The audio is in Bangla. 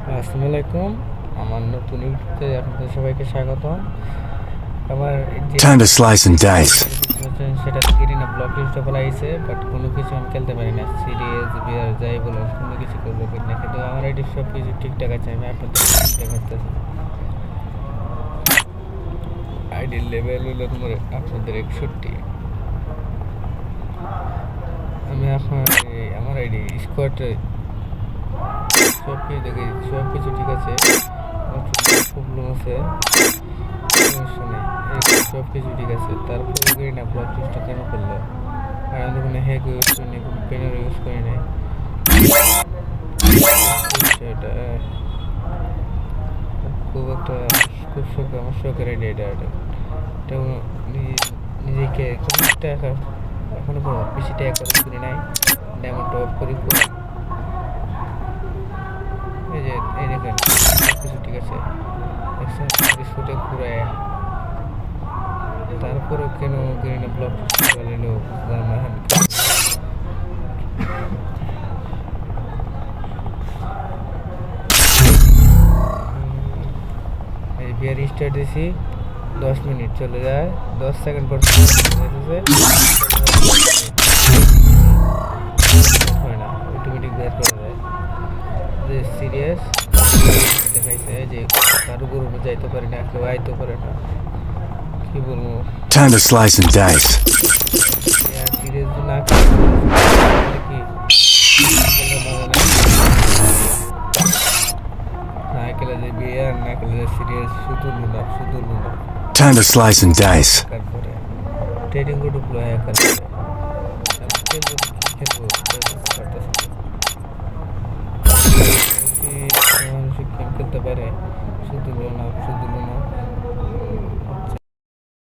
আসসালামু আলাইকুম। আমার নতুন ইউটিউবে আপনাদের সবাইকে স্বাগতম। আমার যে Time to slice and dice. সেটা গ্রিনে ব্লক লিস্টে বলা হয়েছে, বাট কোনো কিছু আমি খেলতে পারি না। সিরিয়াস বিয়ার যাই বলো কোনো কিছু করবো পারি না, কিন্তু আমার আইডি সব কিছু ঠিকঠাক আছে। আমি আপনাদের দেখাতেছি। আইডির লেভেল হলো তোমার আপনাদের 61। আমি আমার আইডি স্কোয়াডে সব কিছু দেখি, সব কিছু ঠিক আছে। প্রবলেম আছে, সমস্যা নেই, সব কিছু ঠিক আছে। তারপরে করি না ব্লক লিস্টটা কেন করলো? আর আমি কোনো হ্যাক ইউজ করিনি, কোনো পেনার ইউজ করি নাই। এটা খুব একটা খুব শখ, আমার শখের আইডিয়া। এটা নিজেকে কোনো টাকা এখনো বেশি টাকা খরচ করি নাই। ডায়মন্ড টপ করি পুরো। এই যে এই দেখেন সব কিছু ঠিক আছে, দেখছেন স্কুটে ঘুরায়। তারপরে কেন গ্রিন ব্লক এলো এই বিয়ার স্টার্ট দিছি, 10 মিনিট চলে যায়, 10 সেকেন্ড পর হয় না, অটোমেটিক বের করে দেয়। যে সিরিয়াস দেখাইছে যে কারো গরু যাইতে পারে না, কেউ আইতে পারে না, কি বলবো। Time to slice and dice. Serious না কি না খেলে যে বিয়ার, না খেলে যে সিরিয়াস, শুধু লুনা শুধু Luna. Time to slice and dice. তারপরে ট্রেডিং গ্রুপ ঢুকলো হ্যাকার করে। খেলবো কি খেলবো পারতেছি না। মানুষ গেম খেলতে পারে।